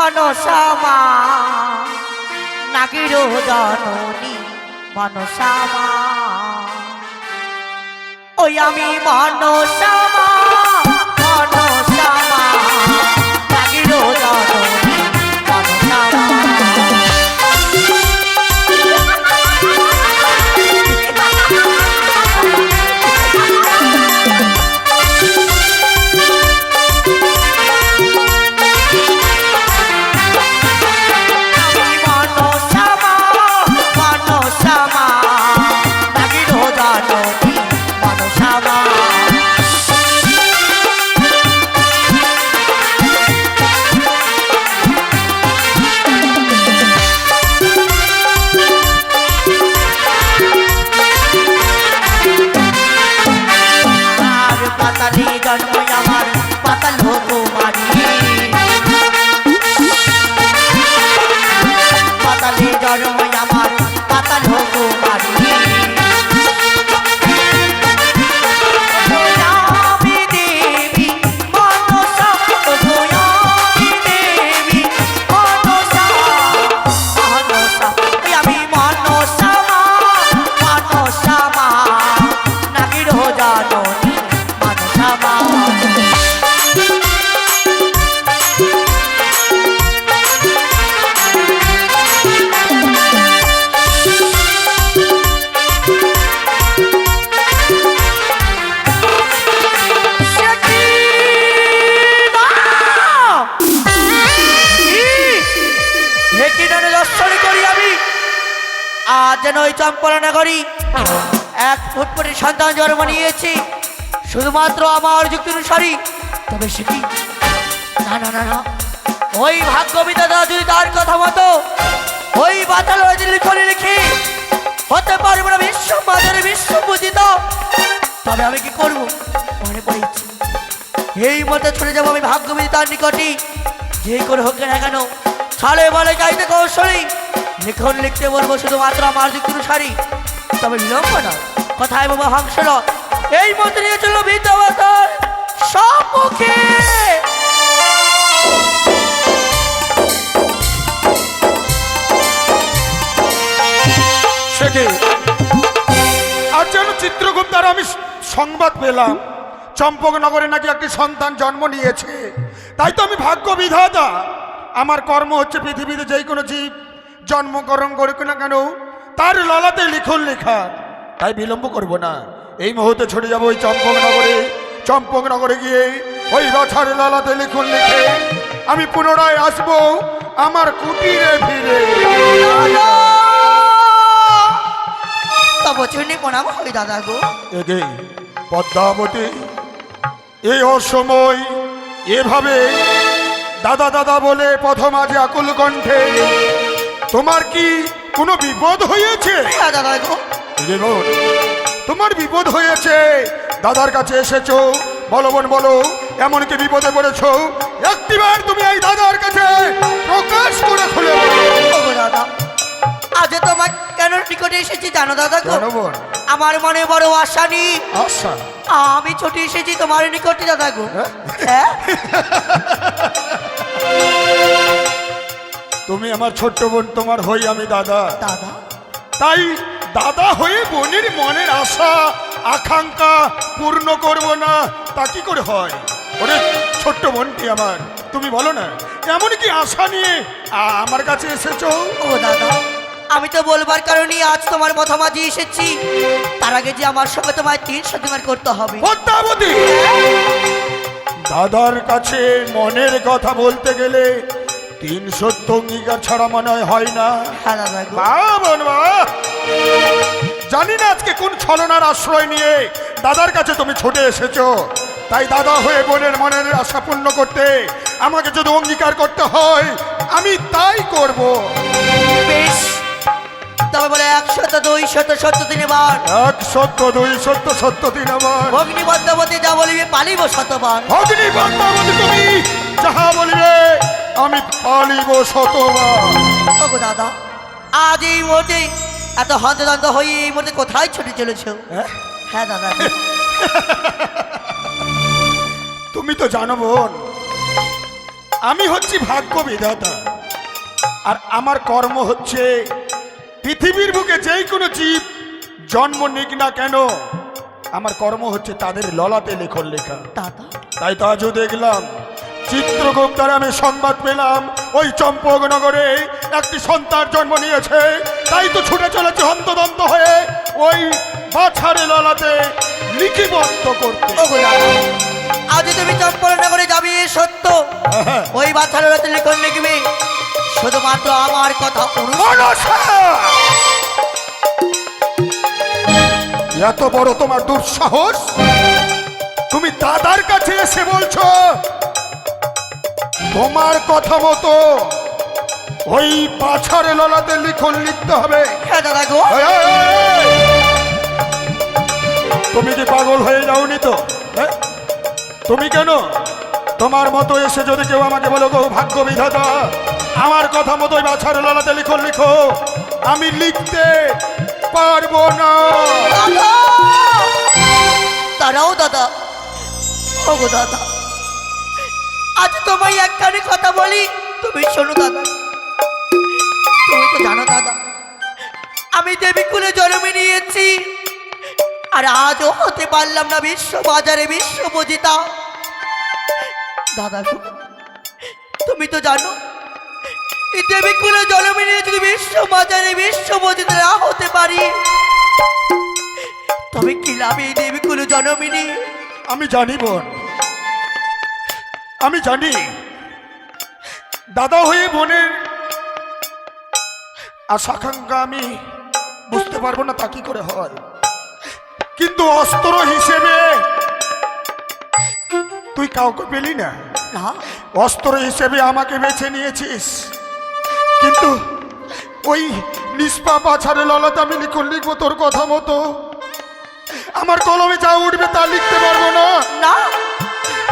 মনসামা নাগির জননী মনসামা ওই আমি মনসামা মনসামা নাগির জননী মনসামা যেন ওই চম্পলা নগরী এক ফুটফুটে সন্তান জন্ম নিয়েছি শুধুমাত্র আমার যুক্তি অনুসারী। তবে সে কি না না না না ওই ভাগ্য বিধাতা যদি তার কথা মতো ওই বাতাল লিখে লিখি হতে পারবো না বিশ্ব বাজারে বিশ্ব পূজিত, তবে আমি কি করব মনে পড়েছি এই মতে ছুটে যাবো আমি ভাগ্য বিধাতার নিকটে। যে করে হোক না কেন ছালে বলে যাইতে কৌশলী লিখন লিখতে বলবো শুধুমাত্র আমার যুক্তি অনুসারী। তবে বিলম্ব না কথায় বাবা হাংসল এই মতে নিয়ে চলো বিদ্যাবাতার সম্মুখে। আজ যেন চিত্রগুপ্তার আমি সংবাদ পেলাম চম্পকনগরে নাকি একটি সন্তান জন্ম নিয়েছে। তাই তো আমি ভাগ্য বিধাতা, আমার কর্ম হচ্ছে পৃথিবীতে যেই কোনো জীব জন্মগ্রহণ করুক না কেন তার ললাতে লিখন লেখা। তাই বিলম্ব করব না, এই মুহূর্তে ছুটে যাবো ওই চম্পকনগরে গিয়ে ওই বাছার ললাতে লিখন লিখে আমি পুনরায় আসবো আমার কুটিরে ফিরে। প্রণাম হই দাদা গো। এগে পদ্মাবতী এই অসময় এভাবে দাদা দাদা বলে প্রথম আজ আকুল কণ্ঠে তোমার কি কোনো বিপদ হয়েছে? দাদা গো তোমার বিপদ হয়েছে, দাদার কাছে এসেছো, বলো বোন বলো এমন কি বিপদে পড়েছো? একটিবার তুমি এই দাদার কাছে প্রকাশ করে খুলে বলো। দাদা আজ তোমার কেন নিকটে এসেছি জানো দাদা গো? আমার মনে বড় আশা নি আশা আমি ছুটে এসেছি তোমার নিকটে দাদা গো। হ্যাঁ তুমি আমার ছোট্ট বোন, তোমার হই আমি দাদা। দাদা তাই দাদা হয়ে বোনের মনের আশা আকাঙ্ক্ষা পূর্ণ করব না তা কি করে হয়? ওরে ছোট্ট বোনটি আমার, তুমি বলো না এমন কি আশা নিয়ে আমার কাছে এসেছো? ও দাদা আমি তো বলবার কারণে আজ তোমার মতামত এসেছি, তার আগে যে আমার সঙ্গে তোমায় 300 দিন করতে হবে। পদ্মাবতী দাদার কাছে মনের কথা বলতে গেলে 300 অঙ্গীকার ছাড়া মনে হয় না। হ্যাঁ দাদা গো। জানি না আজকে কোন ছলনার আশ্রয় নিয়ে দাদার কাছে তুমি ছুটে এসেছো। তাই দাদা হয়ে বোনের মনের আশা পূর্ণ করতে আমাকে যদি অঙ্গীকার করতে হয় আমি তাই করব। বেশ তবে বলে 100 200 দিনে বার 100 200 দিন আমার অগ্নি পদ্মাবতী যা বলিবে পালিব শতবার। অগ্নি পদ্মাবতী তুমি যাহা বলিবে আমি পালিব শতবার। ওগো দাদা আজ এই মুহূর্তে এত হন্তদন্ত হয়ে এই মুহূর্তে কোথায় ছুটে চলেছো? হ্যাঁ দাদা তুমি তো জানো বোন আমি হচ্ছি ভাগ্য বিধাতা, আর আমার কর্ম হচ্ছে পৃথিবীর বুকে যেই কোনো জীব জন্ম নিক না কেন, আমার কর্ম হচ্ছে তাদের ললাটে লেখন লেখা। দাদা, তাই তো আজও দেখলাম চিত্রগুপ্ত দ্বারা আমি সংবাদ পেলাম ওই চম্পকনগরে একটি সন্তান জন্ম নিয়েছে। তাই তো ছুটে চলেছে হন্তদন্ত হয়ে ওই বাছারে ললাতে লিপিবদ্ধ করতে। ওগো দাদা, আজ তুমি চম্পলনগরে যাবে সত্য, ওই বাচ্চার রাতে লিখন লিখবে, শুধুমাত্র আমার কথা মনসা! এত বড় তোমার দুঃসাহস, তুমি দাদার কাছে এসে বলছো তোমার কথা মতো ওই পাছারে ললাতে লিখন লিখতে হবে? হ্যাঁ দাদা গো। এই, এই, এই, এই! তুমি কি পাগল হয়ে যাওনি তো? হ্যাঁ? তুমি কেন তোমার মতো এসে যদি কেউ আমাকে বলো গো ভাগ্য বিধাতা আমার কথা মতো ওই বাছারে ললাতে লিখন লিখো, আমি লিখতে পারবো না। দাদা! দাঁড়াও দাদা, ওগো দাদা, আজ তোমায় একখানি কথা বলি, তুমি শোনো দাদা। তুমি তো জানো দাদা, আমি দেবীকুলে জন্ম নিয়েছি, আর আজও হতে পারলাম না বিশ্ব বাজারে বিশ্বপূজিতা। দাদা শোনো, তুমি তো জানো এই দেবীকুলে জন্ম নিয়ে যদি বিশ্ব বাজারে বিশ্বপূজিতা না হতে পারি, তবে কি লাভ এই দেবীকুলে জন্মিনী? আমি জানি বোন, আমি জানি দাদা হয়ে বোনের আশাকাঙ্ক্ষা আমি বুঝতে পারবো না তা কি করে হয়, কিন্তু অস্ত্র হিসেবে তুই কাউকে পেলি না। না, অস্ত্র হিসেবে আমাকে বেছে নিয়েছিস, কিন্তু ওই নিষ্পাপ আছাড়ে ললাতে আমি লিখন লিখবো তোর কথা মতো, আমার কলমে যা উঠবে তা লিখতে পারবো না। না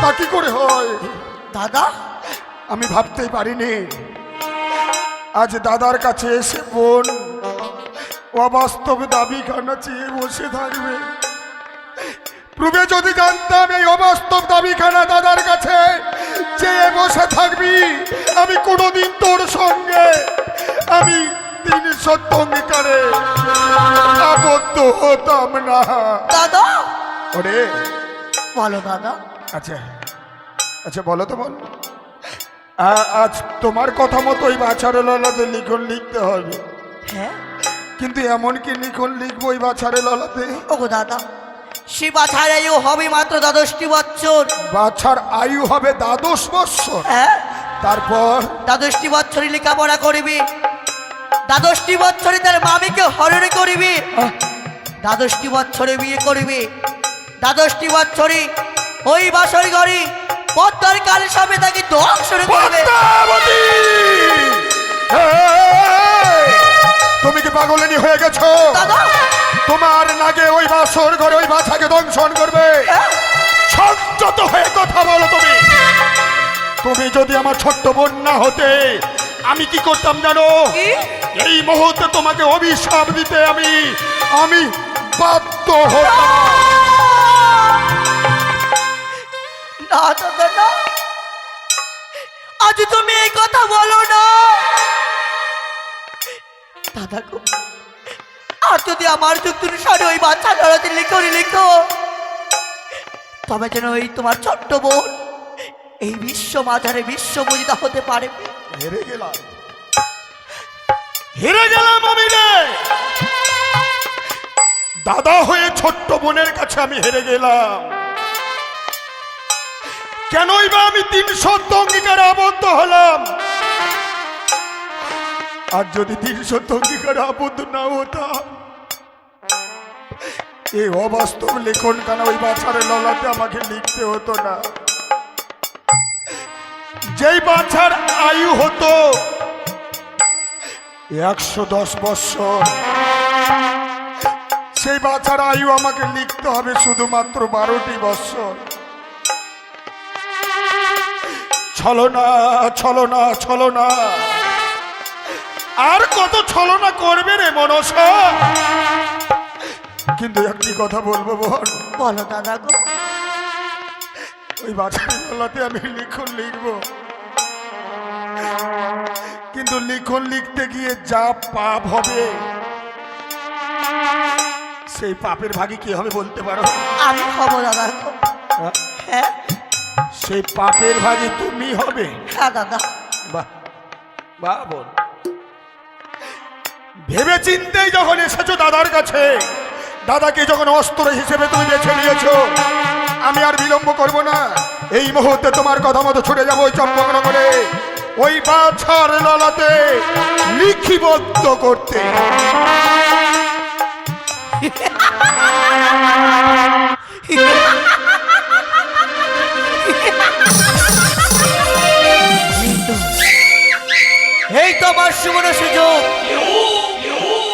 তা কি করে হয়? দাদা, আমি ভাবতেই পারিনি আজ দাদার কাছে এসে বোন অবাস্তব দাবি খানা চেয়ে বসে থাকবে। পূর্বে যদি জানতাম এই অবাস্তব দাবিখানা দাদার কাছে চেয়ে বসে থাকবি, আমি কোনোদিন তোর সঙ্গে আমি ৩০০ অঙ্গীকারে আবদ্ধ হতাম না। দাদা ওরে বলো দাদা। আচ্ছা আচ্ছা বলো তো বল, আজ তোমার কথা মতো ওই বাছারে ললাতে লিখন লিখতে হবে, হ্যাঁ, কিন্তু এমন কি লিখন লিখবো ওই বাছারে ললাতে? ওগো দাদা, সে বাছার আয়ু হবে মাত্র ১২টি বছর। বাছার আয়ু হবে ১২ বৎসর। হ্যাঁ, তারপর ১২টি বছরই লেখাপড়া করিবে, ১২টি বছরে তার মামিকে হরণ করিবে, ১২টি বছরে বিয়ে করিবে, ১২টি বছরে ওই বাসর ঘরে পদ্মার কালের সামনে তাকে ধ্বংসন করবে। পদ্মাবতী! এই! তুমি কি পাগলিনী হয়ে গেছো? দাদা, তোমার নাগে ওই বাসর ঘরে ওই বাছাকে দংশন করবে? হ্যাঁ, সংযত হয়ে কথা বলো তুমি। তুমি যদি আমার ছোট্ট বোন না হতে আমি কি করতাম জানো? কি? এই মুহূর্তে তোমাকে অভিশাপ দিতে আমি বাধ্য হতাম। না দাদা না, আজ তুমি এই কথা বলো না দাদা গো। আর যদি আমার যুক্তি অনুসারে ওই বাচ্চা লড়াতে লিখো, তবে যেন ওই তোমার ছোট্ট বোন এই বিশ্ব মাঝারে বিশ্বপূজিতা হতে পারে। হেরে গেলাম আমি রে। দাদা হয়ে ছোট্ট বোনের কাছে আমি হেরে গেলাম। কেনই বা আমি ৩০০ অঙ্গীকারে আবদ্ধ হলাম? আর যদি ৩০০ অঙ্গীকারে আবদ্ধ না হতাম, এই অবাস্তব লেখন কানা ওই বাছারে ললাতে আমাকে লিখতে হতো না। যেই বাছার আয়ু হতো ১১০ বৎসর, সেই বাছার আয়ু আমাকে লিখতে হবে শুধুমাত্র ১২টি বৎসর। ছলনা ছলনা ছলনা, আর কত ছলনা করবে রে মনসা? কিন্তু একটি কথা বলবো বোন, বলো দাদা গো। ওই বাছার গলাতে আমি লিখবো, কিন্তু লিখন লিখতে গিয়ে যা পাপ হবে, সেই পাপের ভাগী কি হবে বলতে পারো? আমি হব দাদা। হ্যাঁ সেই পাপের ভাগী তুমি হবে? হ্যাঁ দাদা। বাহ বাহ, বল। ভেবে চিন্তেই যখন এসেছো দাদার কাছে, দাদাকে যখন অস্ত্র হিসেবে তুমি বেছে নিয়েছো, আমি আর বিলম্ব করব না। এই মুহূর্তে তোমার কথা মতো ছুটে যাবো ওই চম্পকনগরে, ওই বাছার ললাতে লিখিবদ্ধ করতে। এই তো আমার সুবর্ণ সুযোগ,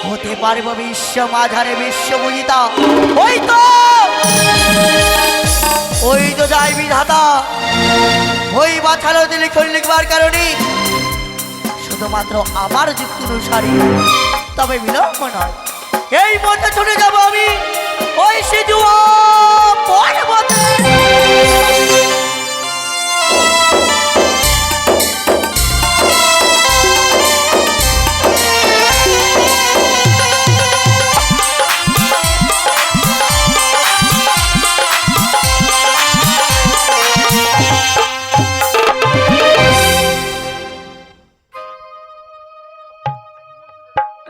হতে পারবো বিশ্ব মাঝারে বিশ্ব বুঝিতা। ওই তো যাই বিধাতা, ওই বাছালো লিখন লিখবার কারণে শুধুমাত্র আমার যুক্তি অনুসারী, তবে বিলম্ব নয়, এই মধ্যে চলে যাব আমি ওই সিজুয়া পর্বতে।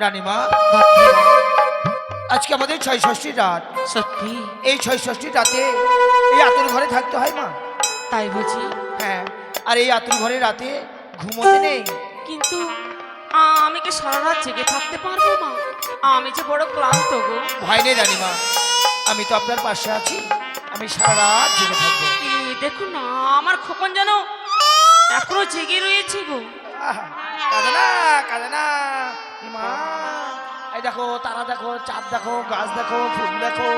রানীমা, আজকে আমাদের ৬৬ রাত। সত্যি? এই ৬৬ রাতে এই আতুর ঘরে থাকতে হয় মা। তাই বুঝি? হ্যাঁ, আর এই আতুর ঘরে রাতে ঘুমোতে নেই। কিন্তু আমি কি সারা রাত জেগে থাকতে পারবো মা? আমি যে বড় ক্লান্ত গো। ভয় নেই রানীমা, আমি তো আপনার পাশে আছি, আমি সারা রাত জেগে থাকবো। দেখুন না, আমার খোকন যেন এখনো জেগে রয়েছে গো। আহা, কাঁদে না কাঁদে না মা। এই দেখো, তারা দেখো, চাঁদ দেখো, গাছ দেখো, ফুল দেখো।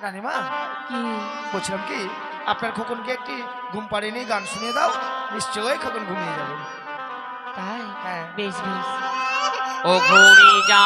রানীমা, কি বলছিলাম কি, আপনার খোকনকে একটি ঘুম পাড়িয়ে নিয়ে গান শুনিয়ে দাও, নিশ্চয়ই খোকন ঘুমিয়ে যাবে। তাই? হ্যাঁ। বেশ বেশ। ও ঘুমি যা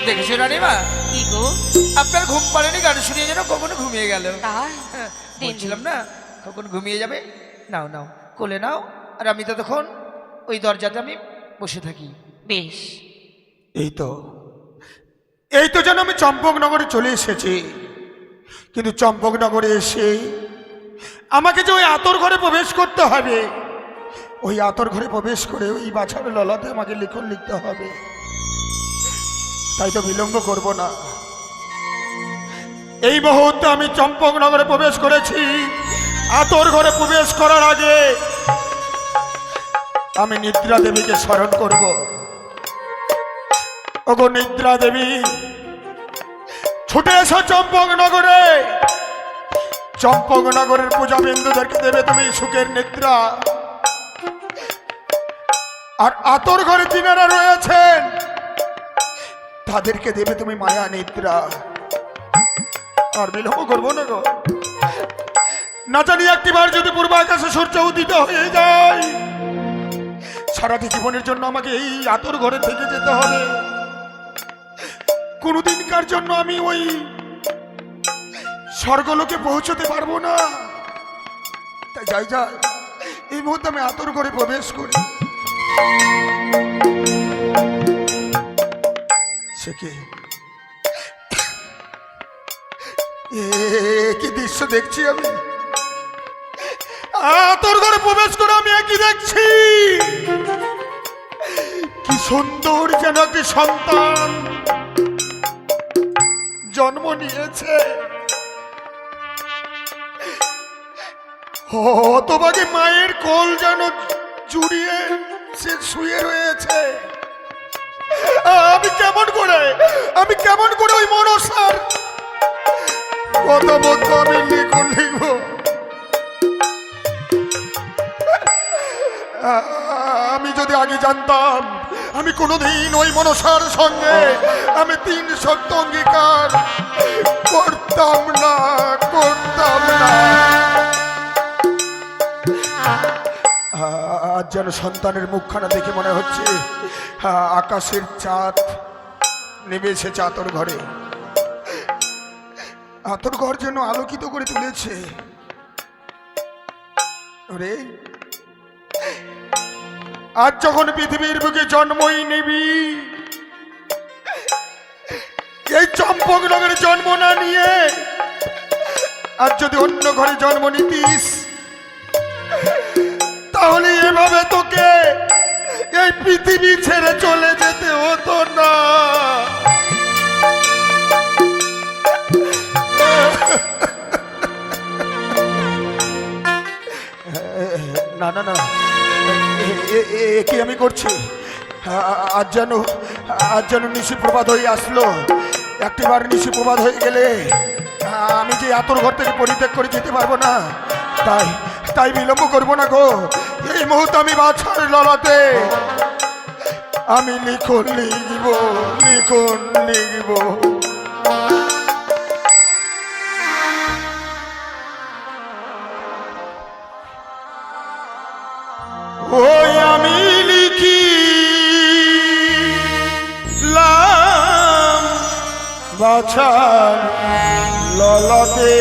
দেখেছো রানীমা, কি গো? আপনার ঘুম পাড়েনি, গান শুনিয়ে যেন কখনো ঘুমিয়ে গেল। তাই? হ্যাঁ, দিন বলছিলাম না কখন ঘুমিয়ে যাবে। নাও নাও, কোলে নাও, আর আমি ততক্ষণ ওই দরজাতে আমি বসে থাকি। বেশ। এই তো যেন আমি চম্পকনগরে চলে এসেছি, কিন্তু চম্পকনগরে এসে আমাকে যে ওই আতর ঘরে প্রবেশ করতে হবে, ওই আতর ঘরে প্রবেশ করে ওই বাছার ললাতে আমাকে লিখন লিখতে হবে। তাই তো বিলম্ব করব না। এই মুহূর্তে আমি চম্পকনগরে প্রবেশ করেছি। আতর ঘরে প্রবেশ করার আগে আমি নিদ্রা দেবীকে স্মরণ করব। ওগো নিদ্রা দেবী, ছুটে এসো চম্পকনগরে। চম্পকনগরের পূজা বিন্দুদেরকে দেবে তুমি সুখের নিদ্রা, আর আতর ঘরে যিনারা রয়েছেন তাদেরকে দেবে তুমি মায়া নিদ্রা। আর বিলম্ব করবো না গো, না জানি একটিবার যদি পূর্বাকাশে সূর্য উদিত হয়ে যায়, সারাটি জীবনের জন্য আমাকে এই আতর ঘরে থেকে যেতে হবে। কোনদিনকার জন্য আমি ওই স্বর্গলোকে পৌঁছতে পারবো না। তাই যাই যাই, এই মুহূর্তে আমি আতর ঘরে প্রবেশ করি। সে কি দৃশ্য দেখছি আমি! আতর ঘরে প্রবেশ করে আমি একই দেখছি, কি সুন্দর যেন একটি সন্তান জন্ম নিয়েছে। হতভাগে মায়ের কোল যেন জুড়িয়ে সে শুয়ে রয়েছে। আমি কেমন করে ওই মনসার কথা মতো আমি লিখব। আমি যদি আগে জানতাম, আমি কোনোদিন ওই মনসার সঙ্গে আমি 3 শর্ত অঙ্গীকার করতাম না। আজ যেন সন্তানের মুখখানা দেখে মনে হচ্ছে আকাশের চাঁদ নেমে এসেছে আতর ঘরে। আতর ঘর যেন আলোকিত করে তুলেছে। ওরে, আজ যখন পৃথিবীর বুকে জন্মই নিবি, এই চম্পকনগরে জন্ম না নিয়ে আর যদি অন্য ঘরে জন্ম নিতিস, তাহলে এভাবে তোকে এই পৃথিবী ছেড়ে চলে যেতে হতো না। না না না, কি আমি করছি? আজ যেন নিশি প্রভাত হয়ে আসলো। একটিবার নিশি প্রভাত হয়ে গেলে আমি যে আতর ঘর থেকে পরিত্যাগ করে যেতে পারবো না। তাই বিলম্ব করবো না গো। এই মুহূর্তে আমি বাছার ললাতে আমি লিখন লিখব। ওই আমি লিখিলাম বাছার ললাতে,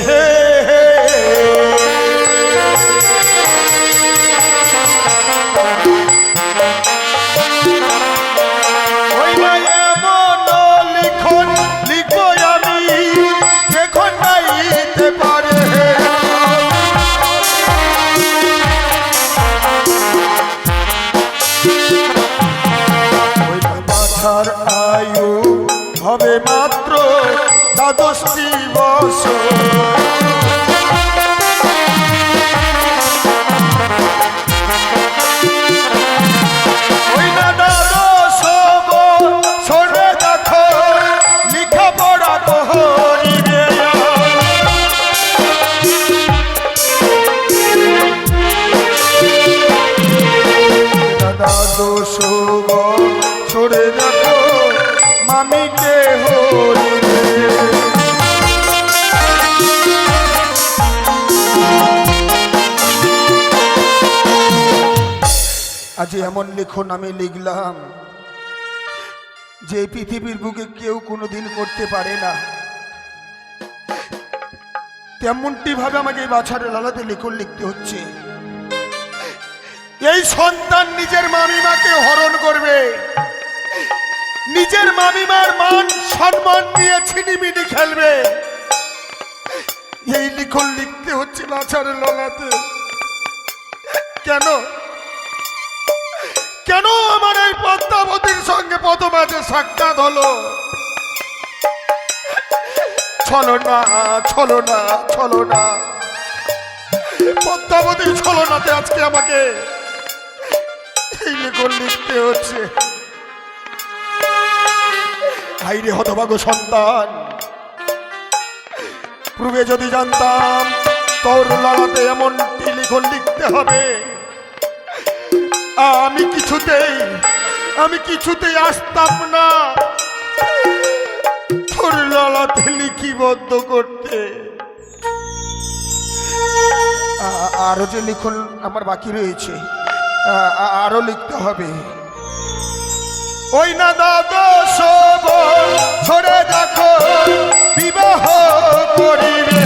ওই না এমন লিখন লিখব আমি এখন নাইতে পারে। বাছার আয়ু হবে মাত্র 12টি বছর। ওই না 12 বছরে দেখো লেখাপড়া করিবে। 12 বছরে দেখো মামিকে হরিবে। আজ এমন লিখন আমি লিখলাম, যে পৃথিবীর বুকে কেউ কোনোদিন করতে পারে না, তেমনটি ভাবে আমাকে এই বাছারে লালাতে লিখন লিখতে হচ্ছে। এই সন্তান নিজের মামিমাকে হরণ করবে, নিজের মামিমার মান সম্মান নিয়ে ছিনিমিনি খেলবে, এই লিখন লিখতে হচ্ছে বাছারে লালাতে। কেন কেন আমার এই পদ্মাবতীর সঙ্গে প্রথম আজ সাক্ষাৎ হলো? চলো না, চলো না, চলো না, পদ্মাবতীর ছলনাতে আজকে আমাকে এই লেখন লিখতে হচ্ছে। হাইরে হতভাগ্য সন্তান, পূর্বে যদি জানতাম তোর লালাতে এমনটি লিখন লিখতে হবে, আমি কিছুতেই আসতাম না তোর লালাতে লিখিবদ্ধ করতে। আরো যে লিখন আমার বাকি রয়েছে, আরো লিখতে হবে। ওই না দাদা সব ছড়ে দেখো বিবাহ করিবে,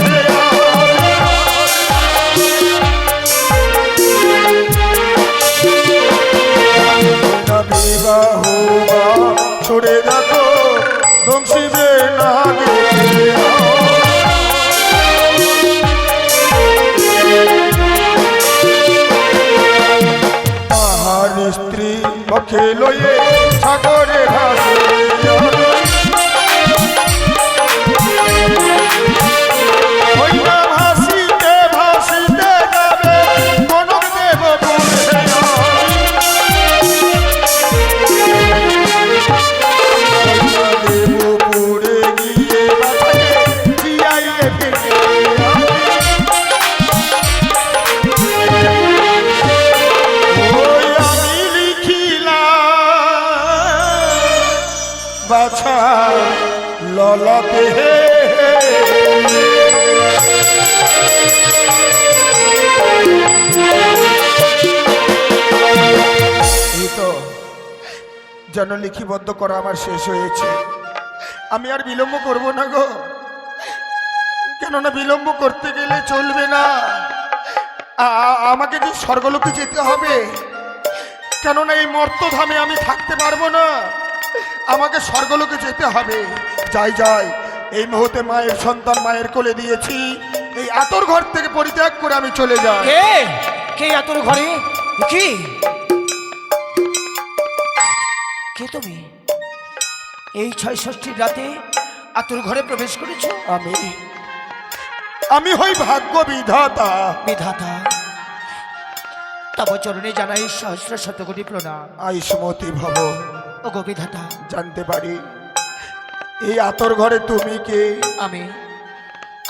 বিবাহ ছড়ে দেখো ধ্বংসিবে না তাহার স্ত্রী পক্ষে লইয়ে সাগরে ভাসে, ভাসিতে ভাসিতে যাবে কনক দেব দেবপুরে গিয়ে বাছাকে জিয়াইয়ে ফিরে। ওই আমি লিখিলাম বাছা ললাতে, এই তো যেন লিখিবদ্ধ করা আমার শেষ হয়েছে। আমি আর বিলম্ব করব না গো, কেননা বিলম্ব করতে গেলে চলবে না। আমাকে যে স্বর্গলোকে যেতে হবে, কেননা এই মর্তধামে আমি থাকতে পারবো না, আমাকে স্বর্গলোকে যেতে হবে। যাই যাই, এই মুহূর্তে মায়ের সন্তান মায়ের কোলে দিয়েছি, এই আতর ঘর থেকে পরিত্যাগ করে আমি চলে যাই। কে কে আতর ঘরে? কি কে তুমি? এই ৬৬ রাতে আতর ঘরে প্রবেশ করেছো? আমি হই ভাগ্য বিধাতা। বিধাতা, তব চরণে জানাই সহস্র শতকোটি প্রণাম। আয়ুষ্মতি ভব। ও গো বিধাতা, জানতে পারি এই আতর ঘরে তুমি কে?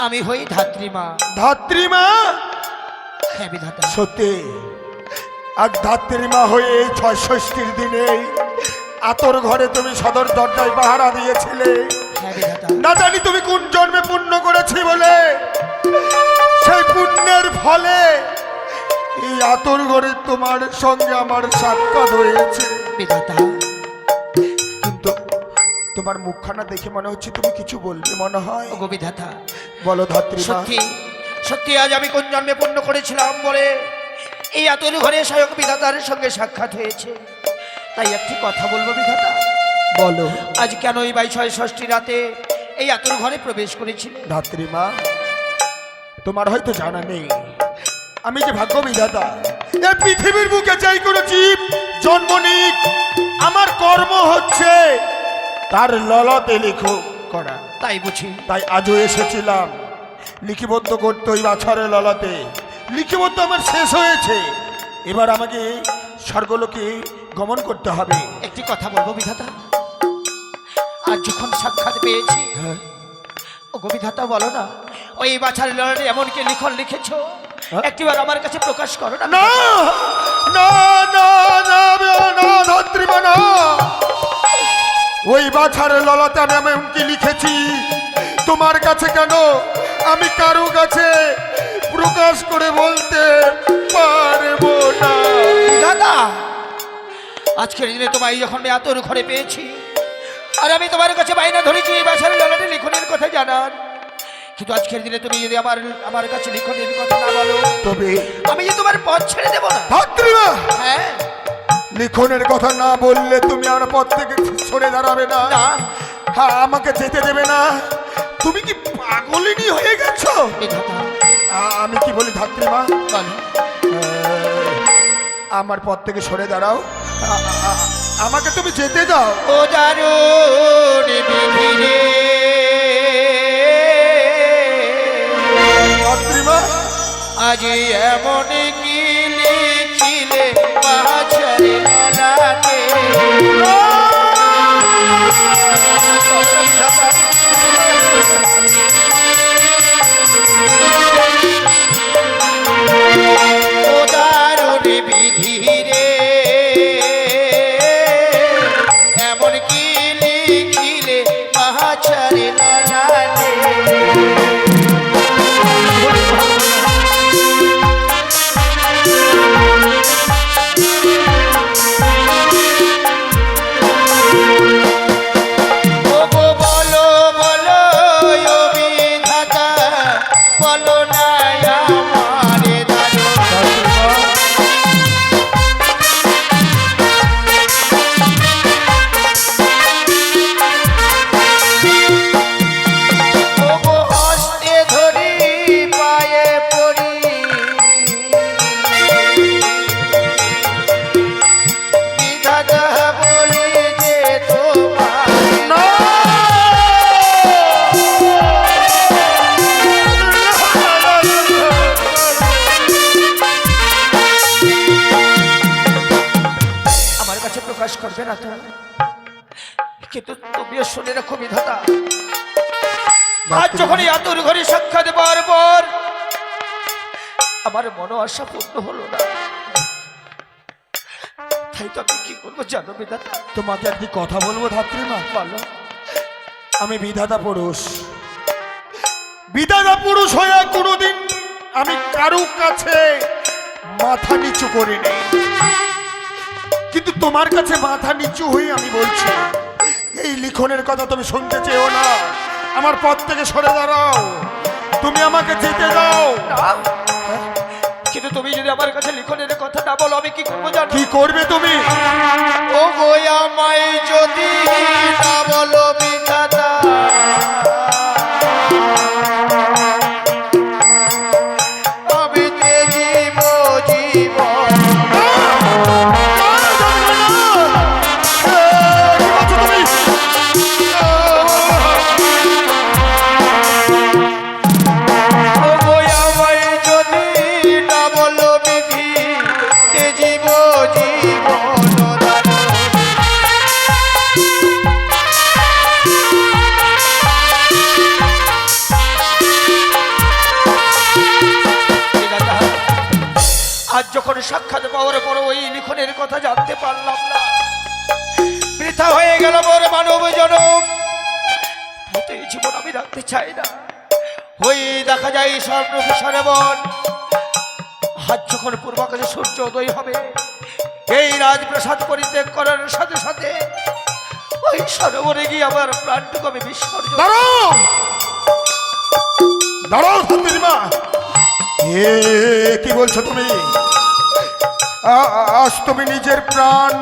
আমি হই ধাত্রীমা। ধাত্রীমা? হ্যাঁ বিধাতা। সত্যি আজ ধাত্রীমা হয়ে এই ৬৬ দিনে আতর ঘরে তুমি সদর দরজায় পাহারা দিয়েছিলে? হ্যাঁ বিধাতা। না জানি তুমি কোন জন্মে পুণ্য করেছি বলে সেই পুণ্যের ফলে এই আতর ঘরে তোমার সঙ্গে আমার সাক্ষাৎ হয়েছে বিধাতা। কিন্তু তোমার মুখখানা দেখে মনে হচ্ছে তুমি কিছু বলবে মনে হয়। ও গো বিধাতা, বলো ধাত্রীমা। সত্যি সত্যি আজ আমি কোন জন্মে পুণ্য করেছিলাম বলে এই আতর ঘরে স্বয়ং বিধাতার সঙ্গে সাক্ষাৎ হয়েছে, তাই একটি কথা বলবো বিধাতা। বলো। আজ কেন এই ৬৬ রাতে এই আতর ঘরে প্রবেশ করেছিল? ধাত্রীমা, তোমার হয়তো জানা নেই আমি যে ভাগ্য বিধাতা। এই পৃথিবীর বুকে যাই কোনো জীব জন্ম নিক, আমার কর্ম হচ্ছে তার ললাতে লেখো করা। তাই বুঝি? তাই আজও এসেছিলাম লিখিবদ্ধ করতে ওই বাছারের ললাতে। লিখিবদ্ধ আমার শেষ হয়েছে, এবার আমাকে স্বর্গলোকে গমন করতে হবে। একটি কথা বলবো বিধাতা, আজ যখন সাক্ষাৎ পেয়েছি, হ্যাঁ ও গো বিধাতা বলো না, ওই বাছার লড়াই এমন কি লিখন লিখেছো, একটিবার আমার কাছে প্রকাশ করো না। না না না না না ধাত্রীমা না, ওই বাছারের ললাতে আমি এমন কি লিখেছি তোমার কাছে কেন আমি কারো কাছে প্রকাশ করে বলতে পারবো না। দাদা, আজকের দিনে তোমায় যখন আমি আতর ঘরে পেয়েছি, আর আমি তোমার কাছে বাইনা ধরেছি এই বাসার ললাটে লিখনের কথা জানার, কিন্তু আজকের দিনে তুমি যদি আমার কাছে লিখনের কথা না বলো, তবে আমি যে তোমার পথ ছেড়ে দেবো না। ধাত্রীমা, হ্যাঁ, লিখনের কথা না বললে তুমি আমার পথ থেকে সরে দাঁড়াবে না? না। হ্যাঁ, আমাকে যেতে দেবে না? তুমি কি পাগলিনী হয়ে গেছো? বিধাতা, আমি কি বলি ধাত্রীমা, বলো। আমার পথ থেকে সরে দাঁড়াও, আমাকে তুমি যেতে দাও। ও দারুণ বিধি রে, ধাত্রীমা, আজ এমন কি লিখিলে বাছারে ললাটে। ও দারুণ বিধি রে, এমন কি লিখিলে বাছারে ললাটে। ওগো বলো বলো ও বিধাতা, বলো না আমারে দাদু। ওগো হস্তে ধরি পায়ে পড়ি, বিধাতা বলি যে তোমার আমার কাছে প্রকাশ করবে না তো, কিন্তু তুমিও শুনে রাখো বিধাতা, আজ যখন এই আতুর ঘরে সাক্ষাৎ দেবার পর আমার মনো আশা পূর্ণ হলো না, তাই তো আমি কি করবো জানো বিধাতা? তোমাকে একটি কথা বলবো ধাত্রীমা। বলো। আমি বিধাতা পুরুষ, বিধাতা পুরুষ হয়ে কোনোদিন আমি কারো কাছে মাথা নিচু করিনি, কিন্তু তোমার কাছে মাথা নিচু হয়ে আমি বলছি, এই লিখনের কথা তুমি শুনতে চেও না, আমার পথ থেকে সরে দাঁড়াও, তুমি আমাকে যেতে দাও। না, কিন্তু তুমি যদি আমার কাছে লিখনের কথা না বলো আমি কি করবো জানো? কি করবে তুমি? ও গো আমায় যদি না বলো বিধাতা, আমি তেজিব জীবন। ও গো আমায় যদি না বলো বিধি, তেজিব জীবন দারুণ। আজ যখন সাক্ষাৎ পাওয়ার পর ওই লিখনের কথা জানতে পারলাম না, বৃথা হয়ে গেল মোর মানব জনম, হয়তো এই জীবন আমি রাখতে চাই না। ওই দেখা যায় স্বর্ণভূষণ বন, আজ যখন পূর্বাকাশে সূর্য উদয় হবে, এই রাজপ্রাসাদ পরিত্যাগ করার সাথে সাথে ওই সরোবরে গিয়ে আমার প্রাণটুকু আমি বিসর্জন। দাঁড়াও, দাঁড়াও ধাত্রীমা, কি বলছো তুমি? আজ তুমি নিজের প্রাণ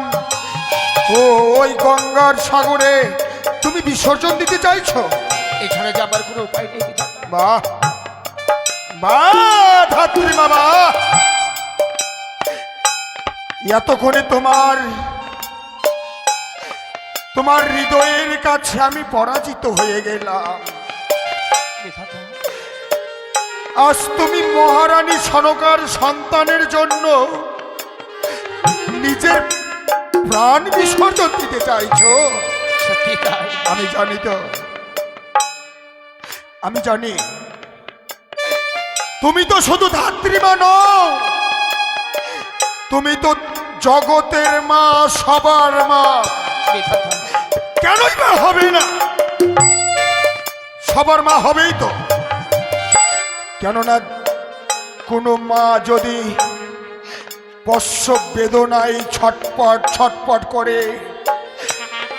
ওই গঙ্গার সাগরে তুমি বিসর্জন দিতে চাইছো? এছাড়া যে আমার কোনো উপায় নেই বিধাতা। বাহ বাহ ধাত্রীমা, বাহ, এতক্ষণে তোমার হৃদয়ের কাছে আমি পরাজিত হয়ে গেলাম। বিধাতা, আজ তুমি মহারানী সনকার সন্তানের জন্য নিজের প্রাণ বিসর্জন দিতে চাইছো? সত্যি তাই। আমি জানি তো, আমি জানি তুমি তো শুধু ধাত্রীমা নও, তুমি তো জগতের মা, সবার মা। বিধাতা, কেনই বা হবে না? সবার মা হবেই তো, কেননা কোনো মা যদি প্রসব বেদনায় ছটপট ছটপট করে,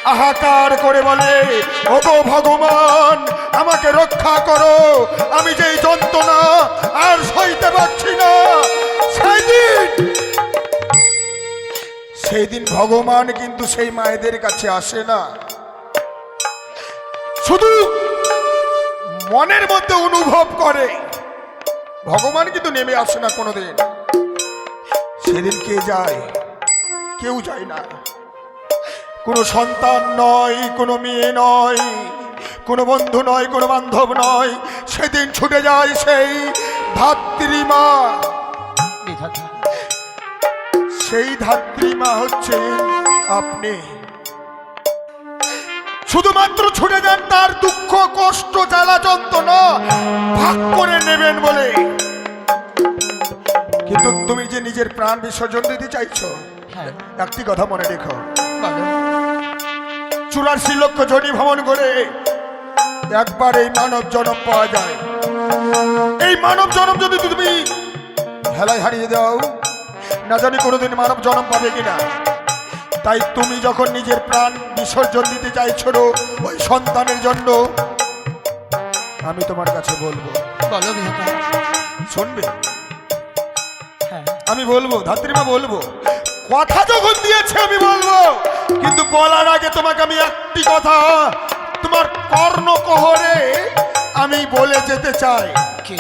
হাহাকার করে বলে, ওগো ভগবান আমাকে রক্ষা করো, আমি যে এই যন্ত্রণা আর সইতে পারছি না। সেই দিন ভগবান কিন্তু সেই মায়েদের কাছে আসে না, শুধু মনের মধ্যে অনুভব করে। ভগবান কিন্তু নেমে আসে না কোনোদিন। সেদিন কে যায়? কেউ যায় না। কোনো সন্তান নয়, কোনো মেয়ে নয়, কোনো বন্ধু নয়, কোনো বান্ধব নয়। সেদিন ছুটে যায় সেই ধাত্রীমা। বিধাতা, সেই ধাত্রীমা হচ্ছে আপনি। শুধুমাত্র ছুটে যান তার দুঃখ কষ্ট জ্বালা যন্ত্রণা ভাগ করে নেবেন বলে। কিন্তু তুমি যে নিজের প্রাণ বিসর্জন দিতে চাইছো, হ্যাঁ একটি কথা মনে রেখো, বলো। 84 লক্ষ জনি ভ্রমণ করে একবার এই মানব জন্ম পাওয়া যায়। এই মানব জন্ম যদি তুমি হেলায় হারিয়ে দাও, না জানি কোনোদিন মানব জন্ম পাবে কিনা। তাই তুমি যখন নিজের প্রাণ বিসর্জন দিতে চাইছো ওই সন্তানের জন্য, আমি তোমার কাছে বলবো, বলো বিধাতা। শুনবে? হ্যাঁ আমি বলবো, ধাত্রীমা বলবো, কথা যখন দিয়েছে আমি বলবো। কিন্তু বলার আগে তোমাকে আমি একটি কথা তোমার কর্ণকোহরে আমি বলে যেতে চাই। কি?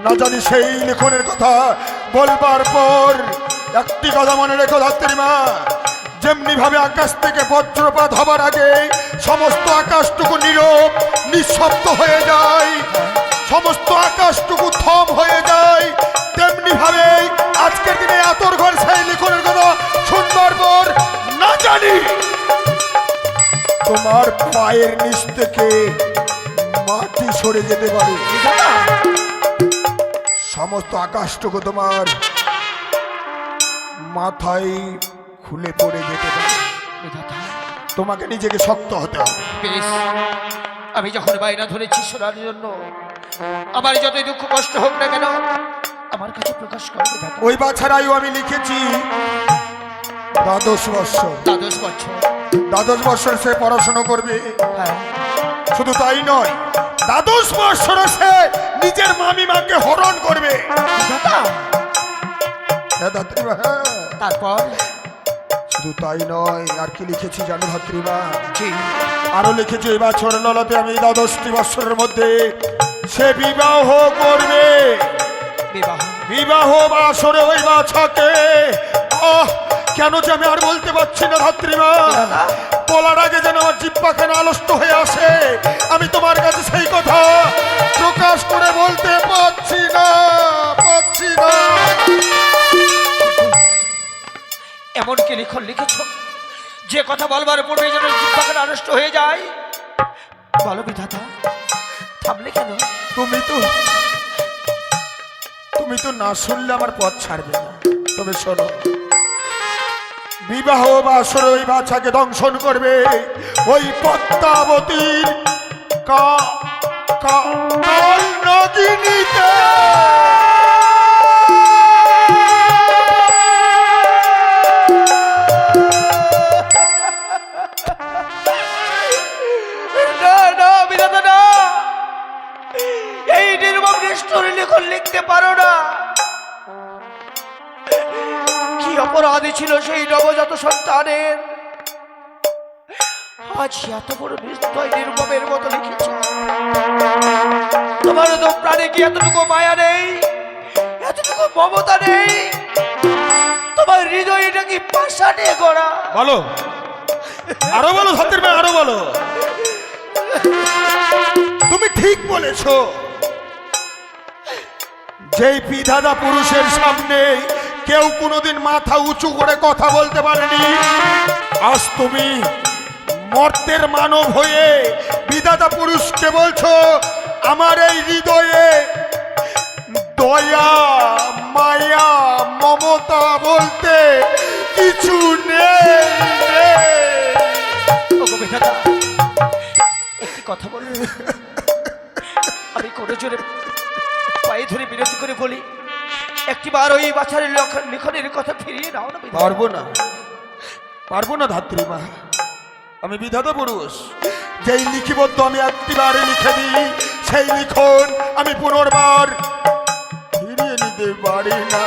না জানি সেই লিখনের কথা বলবার পর একটি কথা মনে রেখো ধাত্রীমা, যেমনি ভাবে আকাশ থেকে বজ্রপাত হবার আগে সমস্ত আকাশটুকু নীরব নিঃশব্দ হয়ে যায়, সমস্ত আকাশটুকু থম হয়ে যায়, তেমনি ভাবে আজকের দিনে আতর ঘর সেই লিখনের কথা শুনবার পর না জানি তোমার পায়ের নিচ থেকে মাটি সরে যেতে পারে। সমস্ত আকাশটুকু তোমার মাথায় খুলে পড়ে যেতে পারে। বিধাতা, তোমাকে নিজেকে শক্ত হতে হবে। বেশ, আমি যখন বাইনা ধরেছি শোনার জন্য, আমার যতই দুঃখ কষ্ট হোক না কেন আমার কাছে প্রকাশ করো বিধাতা। ওই বাছারাইও আমি লিখেছি 12 বৎসর। 12 বছর। 12 বৎসর সে পড়াশোনা করবে। হ্যাঁ শুধু তাই নয়, 12 বৎসরে সে নিজের মামিমাকে হরণ করবে। বিধাতা, হ্যাঁ ধাত্রীমা, হ্যাঁ। তারপর শুধু তাই নয়, আর কি লিখেছি জানো ধাত্রীমা? কি? আরো লিখেছি এই বছর ললাতে আমি 12টি বৎসরের মধ্যে সে বিবাহ করবে। বিবাহ? বিবাহ বাসরে ওই বাছাকে, কেন যে আমি আর বলতে পারছি না ধাত্রীমা। বলার আগে যেন আমার জিহ্বাখানা আলস্ত হয়ে আসে, আমি তোমার কাছে সেই কথা প্রকাশ করে বলতে পারছি না। এমন কি লিখন লিখেছ যে কথা বলবার পূর্বে যেন জিহ্বাখানা নষ্ট হয়ে যায়? বলো বিধাতা, থামলে কেন? তুমি তো না শুনলে আমার পথ ছাড়বে না। তবে শোনো, বিবাহ বাসরে ওই বাছাকে দংশন করবে ওই পদ্মাবতীর নগিনীতে। না না বিধাতা, না, এই নির্মম নিষ্ঠুর লিখন লিখতে পারো না। কি অপরাধী ছিল সেই নবজাত সন্তানের, আজ এত বড় নির্দয় নির্মমের মতো লিখেছ। তোমার তো প্রাণে কি এতটুকু মায়া নেই, এতটুকু মমতা নেই? তোমার হৃদয়টা কি পাষাণে গড়া? বলো, আরো বলো ধাত্রীমা, আরো বলো। তুমি ঠিক বলেছ, যেই বিধাতা পুরুষের সামনে কেউ কোনোদিন মাথা উঁচু করে কথা বলতে পারেনি, আজ তুমি মর্তের মানব হয়ে বিধাতা পুরুষকে বলছো আমার এই হৃদয়ে দয়া মায়া মমতা বলতে কিছু নেই। ওগো বিধাতা, একটি কথা বলো। আমি কোনো জোরে পায়ে ধরে বিরতি করে বলি, একটিবার ওই বাছারের লিখনের কথা ফিরিয়ে নাও না বিধাতা। পারবো না। পারবো না ধাত্রীমা, আমি বিধাতা পুরুষ। যেই লিখিবদ্ধ আমি একটিবারে লিখে দিই, সেই লিখন আমি পুনর্বার ফিরিয়ে নিতে পারি না।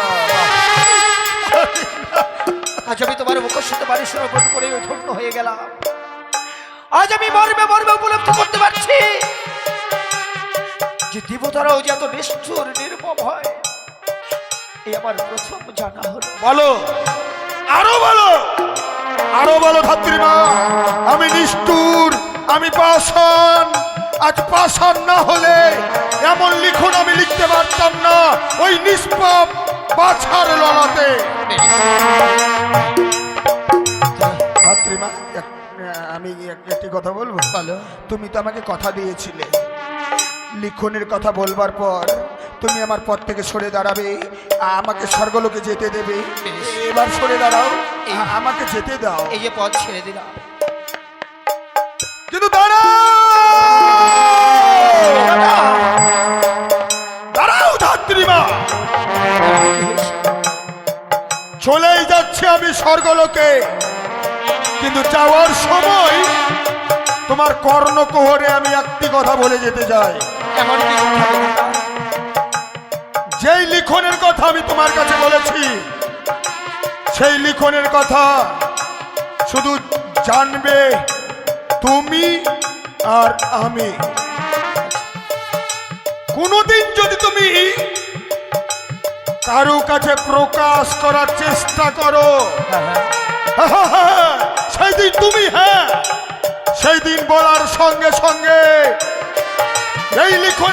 আজ আমি তোমার মুখস্থিত বাড়ি শ্রবণ করে ধন্য হয়ে গেলাম। আজ আমি মর্মে মর্মে উপলব্ধি করতে পারছি যে দেবতারাও যে এত নিষ্ঠুর নির্মম হয়, এই আমার প্রথম জানা হলো। বলো, আরো বলো, আরো বলো ধাত্রীমা। আমি নিষ্ঠুর, আমি পাষাণ। আজ পাষাণ না হলে এমন লিখন আমি লিখতে পারতাম না ওই নিষ্পাপ বাছার ললাতে। ধাত্রীমা, আমি একটি কথা বলবো? বলো। তুমি তো আমাকে কথা দিয়েছিলে, লিখনের কথা বলবার পর তুমি আমার পথ থেকে সরে দাঁড়াবে, আমাকে স্বর্গলোকে যেতে দেবে। এবার সরে দাঁড়াও, আমাকে যেতে দাও। এই যে পথ ছেড়ে দিলাম, কিন্তু দাঁড়াও, দাঁড়াও ধাত্রীমা। চলেই যাচ্ছি আমি স্বর্গলোকে, কিন্তু যাওয়ার সময় তোমার কর্ণকোহরে আমি একটি কথা বলে যেতে চাই। এমন কি কথা দেবতা? যেই লিখনের কথা আমি তোমার কাছে বলেছি, সেই লিখনের কথা শুধু জানবে তুমি আর আমি। কোনোদিন যদি তুমি কারো কাছে প্রকাশ করার চেষ্টা করো, সেই দিন তুমি সেই দিন বলার সঙ্গে সঙ্গে এই লিখন